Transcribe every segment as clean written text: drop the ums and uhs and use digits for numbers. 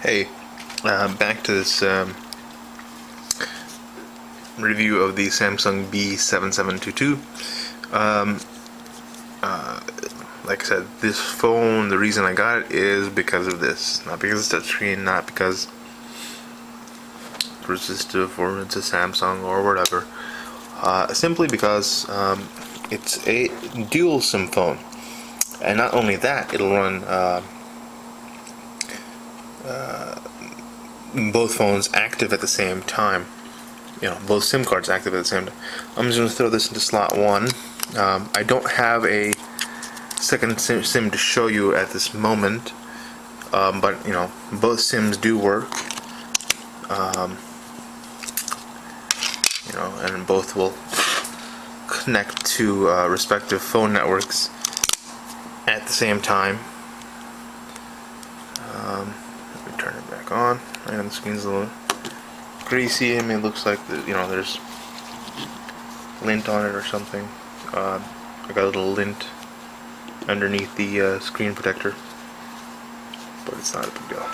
Hey, back to this review of the Samsung B7722. Um, like I said, this phone, the reason I got it is because of this. Not because it's touchscreen, not because it's resistive or it's a Samsung or whatever. Simply because it's a dual SIM phone. And not only that, it'll run both phones active at the same time. You know, both SIM cards active at the same time. I'm just going to throw this into slot 1. I don't have a second SIM to show you at this moment, but you know, both SIMs do work. You know, and both will connect to respective phone networks at the same time. Let me turn it back on. Right on, the screen's a little greasy. I mean, it looks like there's lint on it or something. I got a little lint underneath the screen protector, but it's not a big deal.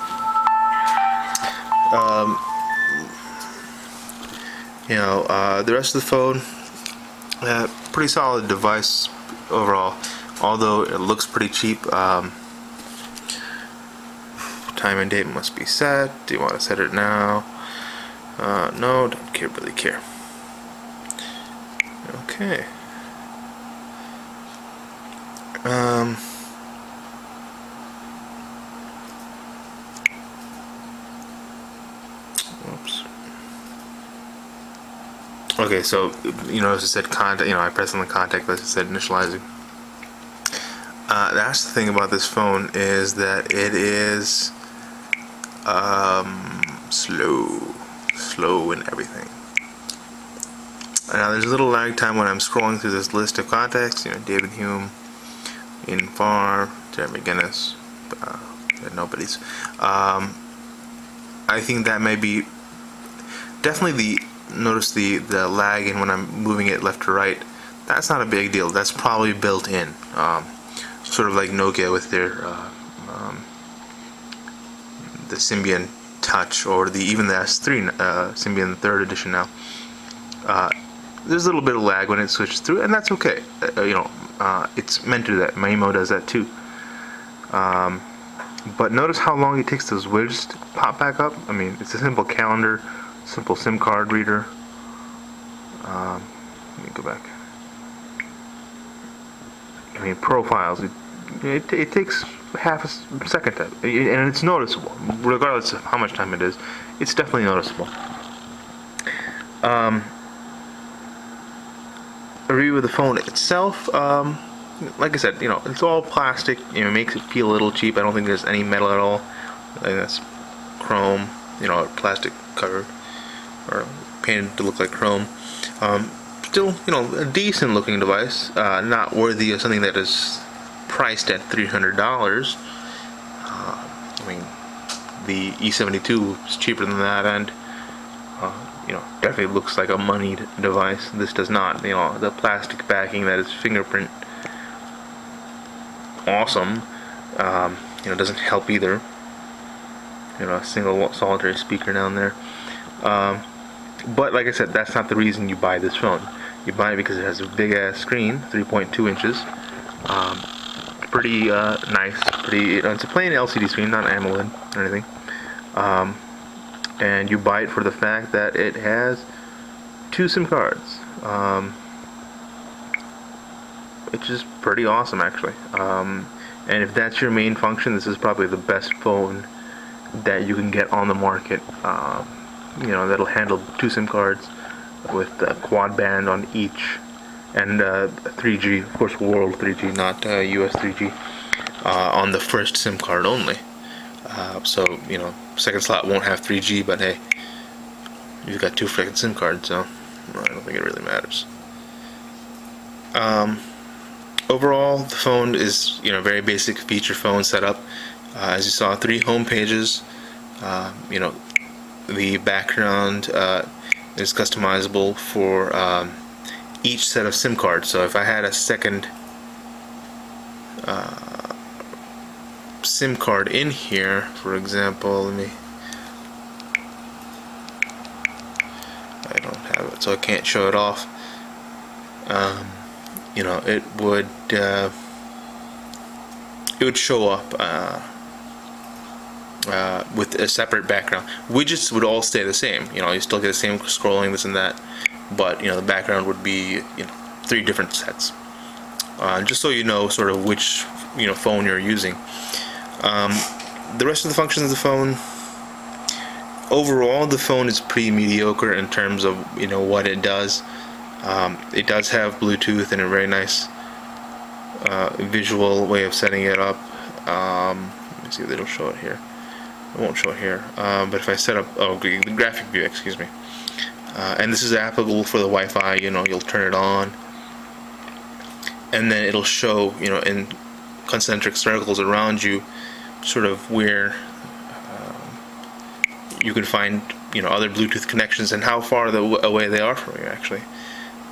The rest of the phone, pretty solid device overall, although it looks pretty cheap. Time and date must be set. Do you want to set it now? No, don't really care. Okay. Oops. Okay, so you notice it said contact. I pressed on the contact list. It said initializing. That's the thing about this phone, is that it is slow and everything. Now there's a little lag time when I'm scrolling through this list of contacts. David Hume, Ian Farr, Jeremy Guinness, nobody's. I think that may be definitely notice the lag in when I'm moving it left to right. That's not a big deal. That's probably built in. Sort of like Nokia with their the Symbian Touch, or even the S3 Symbian 3rd edition now. There's a little bit of lag when it switches through, and that's okay. It's meant to do that. Maimo does that too. But notice how long it takes those widgets to pop back up. I mean, it's a simple calendar, simple SIM card reader. Let me go back. I mean, profiles. It takes half a second to, and it's noticeable, regardless of how much time it is. It's definitely noticeable. A review of the phone itself. Like I said, it's all plastic. It makes it feel a little cheap. I don't think there's any metal at all. I think that's chrome. Plastic cover, or painted to look like chrome. Still, a decent looking device. Not worthy of something that is priced at $300. I mean, the E72 is cheaper than that, and definitely looks like a moneyed device. This does not. The plastic backing that is fingerprint awesome. Doesn't help either. A single solitary speaker down there. But like I said, that's not the reason you buy this phone. You buy it because it has a big ass screen, 3.2 inches. Pretty nice. It's a plain LCD screen, not AMOLED or anything. And you buy it for the fact that it has 2 SIM cards, which is pretty awesome, actually. And if that's your main function, this is probably the best phone that you can get on the market. That'll handle 2 SIM cards with quad band on each, and 3G, of course, world 3G, not US 3G, on the first SIM card only. So second slot won't have 3G, but hey, you've got 2 freaking SIM cards, so I don't think it really matters. Overall, the phone is very basic feature phone setup. As you saw, 3 home pages. The background is customizable for each set of SIM cards. So if I had a second SIM card in here, for example, I don't have it, so I can't show it off. You know, it would show up with a separate background. Widgets would all stay the same. You know, you still get the same scrolling, this and that, but you know, the background would be, you know, 3 different sets. Just so you know sort of which, you know, phone you're using. The rest of the functions of the phone, overall the phone is pretty mediocre in terms of, you know, what it does. It does have Bluetooth and a very nice visual way of setting it up. Let me see if it'll show it here. It won't show it here, but if I set up, the graphic view, excuse me, and this is applicable for the Wi-Fi. You know, you'll turn it on, and then it'll show, you know, in concentric circles around you, sort of where you can find, you know, other Bluetooth connections and how far away they are from you, actually.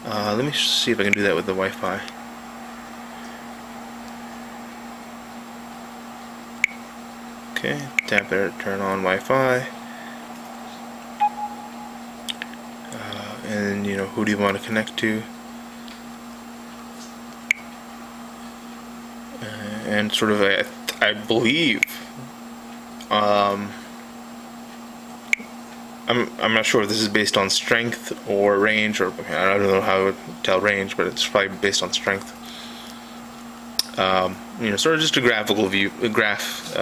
Let me see if I can do that with the Wi-Fi. Okay, tap there to turn on Wi-Fi. And, you know, who do you want to connect to? And sort of, I believe, I'm not sure if this is based on strength or range, or I don't know how I would tell range, but it's probably based on strength. You know, sort of just a graphical view, a graph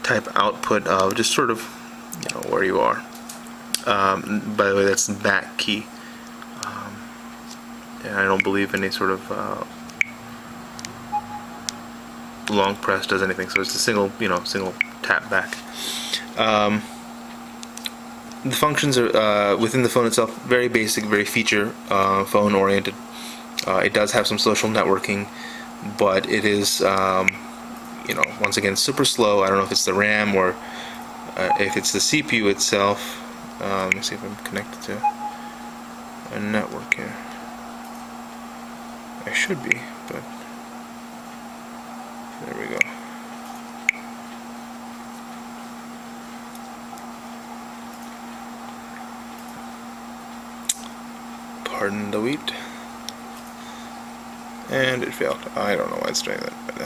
type output of just sort of, you know, where you are. By the way, that's the back key, and I don't believe any sort of long press does anything, so it's a single, you know, single tap back. The functions are within the phone itself very basic, very feature phone oriented. It does have some social networking, but it is, you know, once again, super slow. I don't know if it's the RAM or if it's the CPU itself. Let me see if I'm connected to a network here. I should be, but there we go. Pardon the wheat. And it failed. I don't know why it's doing that, but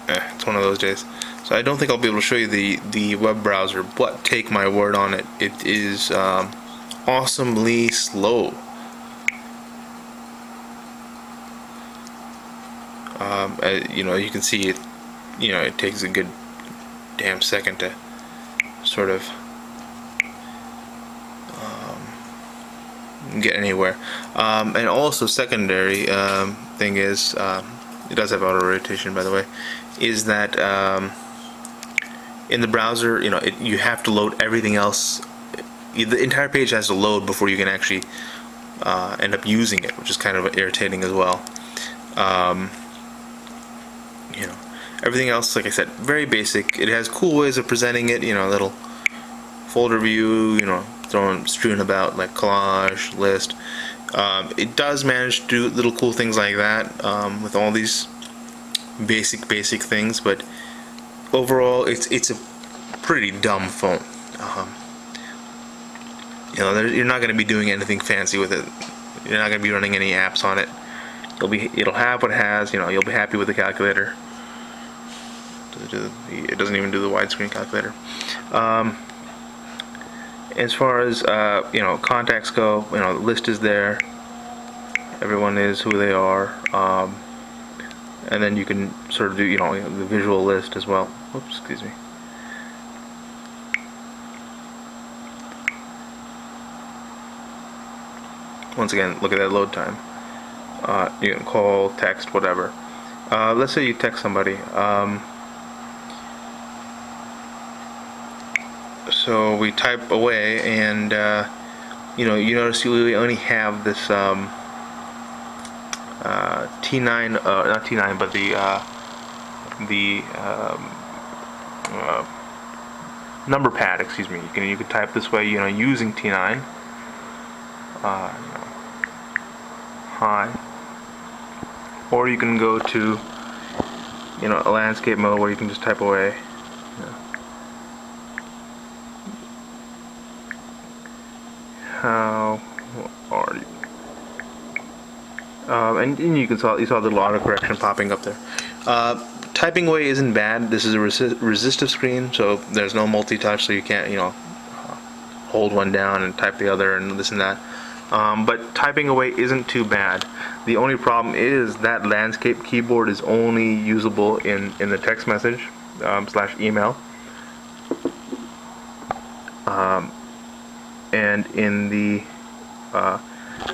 it's one of those days. So I don't think I'll be able to show you the web browser, but take my word on it, it is awesomely slow. You know, you can see it. You know, it takes a good damn second to sort of get anywhere. And also, secondary thing is, it does have auto rotation, by the way, is that in the browser, you know, you have to load everything else. The entire page has to load before you can actually end up using it, which is kind of irritating as well. You know, everything else, like I said, very basic. It has cool ways of presenting it. You know, little folder view. You know, strewn about like collage, list. It does manage to do little cool things like that with all these basic things, but overall, it's a pretty dumb phone. You know, you're not going to be doing anything fancy with it. You're not going to be running any apps on it. It'll have what it has. You know, you'll be happy with the calculator. It doesn't even do the widescreen calculator. As far as you know, contacts go, you know, the list is there. Everyone is who they are, and then you can sort of do, you know, the visual list as well. Oops, excuse me. Once again, look at that load time. You can call, text, whatever. Let's say you text somebody. So we type away, and you know, you notice we only have this T9, not T9, but the number pad. Excuse me. You can type this way, you know, using T9. You know, hi. or you can go to, you know, a landscape mode where you can just type away. How are you? And you saw the little autocorrection popping up there. Typing away isn't bad. This is a resistive screen, so there's no multi-touch, so you can't, you know, hold one down and type the other and this and that. But typing away isn't too bad. The only problem is that landscape keyboard is only usable in the text message / email, and in the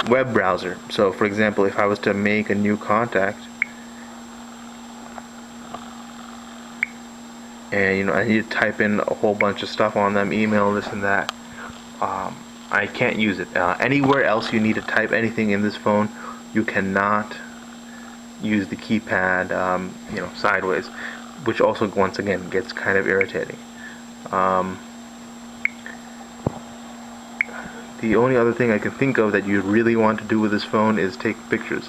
web browser. So, for example, if I was to make a new contact, and you know, I need to type in a whole bunch of stuff on them, email, this and that, I can't use it. Anywhere else you need to type anything in this phone, you cannot use the keypad, you know, sideways, which also, once again, gets kind of irritating. The only other thing I can think of that you really want to do with this phone is take pictures.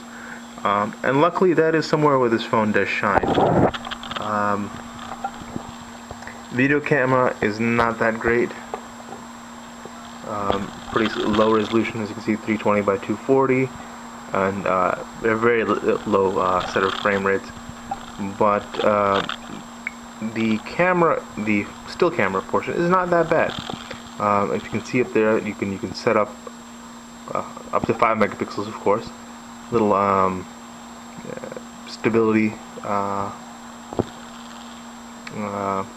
And luckily that is somewhere where this phone does shine. Video camera is not that great. Pretty low resolution, as you can see, 320 by 240, and a very low set of frame rates. But the camera, the still camera portion, is not that bad. If you can see up there, you can set up up to 5 megapixels, of course. Little stability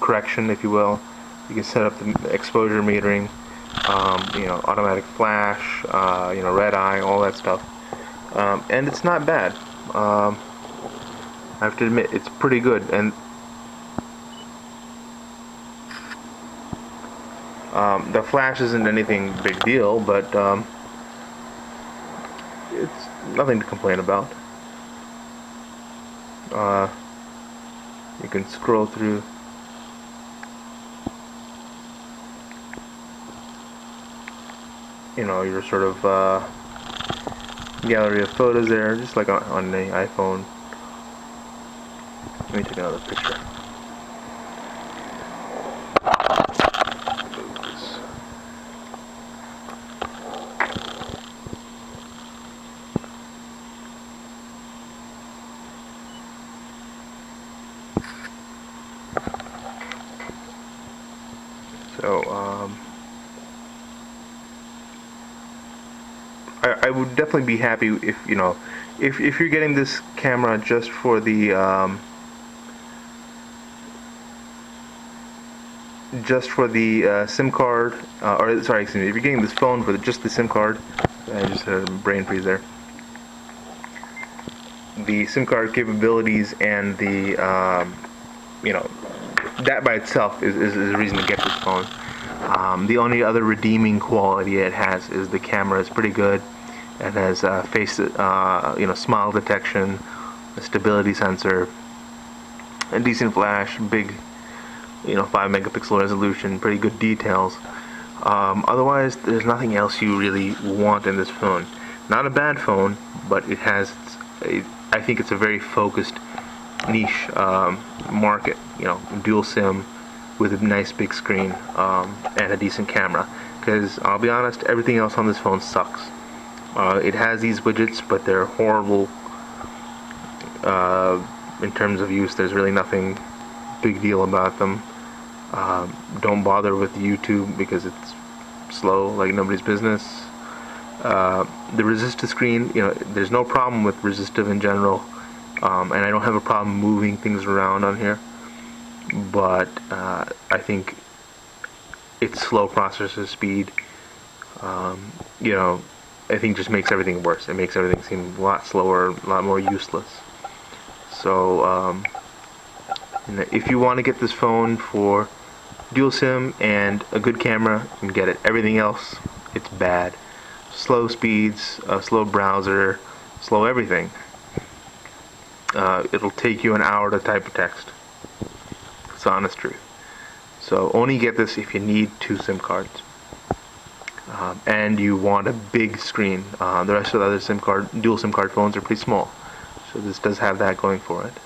correction, if you will. You can set up the exposure metering, you know, automatic flash, you know, red eye, all that stuff, and it's not bad. I have to admit, it's pretty good. And the flash isn't anything big deal, but it's nothing to complain about. You can scroll through, you know, your sort of gallery of photos there, just like on the iPhone. Let me take another picture. So, I would definitely be happy if, you know, if you're getting this camera just for the SIM card, or sorry, excuse me, if you're getting this phone for just the SIM card, I just had a brain freeze there. The SIM card capabilities and the you know, that by itself is a reason to get this phone. The only other redeeming quality it has is the camera is pretty good. It has face, you know, smile detection, a stability sensor, a decent flash, big, you know, 5 megapixel resolution, pretty good details. Otherwise, there's nothing else you really want in this phone. Not a bad phone, but it has, I think it's a very focused niche market. You know, dual SIM with a nice big screen and a decent camera. Because I'll be honest, everything else on this phone sucks. It has these widgets, but they're horrible in terms of use. There's really nothing big deal about them. Don't bother with YouTube because it's slow like nobody's business. The resistive screen, you know, there's no problem with resistive in general, and I don't have a problem moving things around on here, but I think its slow processor speed, you know, I think just makes everything worse. It makes everything seem a lot slower, a lot more useless. So if you want to get this phone for dual SIM and a good camera, you can get it. Everything else, it's bad. Slow speeds, slow browser, slow everything. It'll take you an hour to type a text. It's the honest truth. So only get this if you need 2 SIM cards. And you want a big screen. The rest of the other dual SIM card phones are pretty small. So this does have that going for it.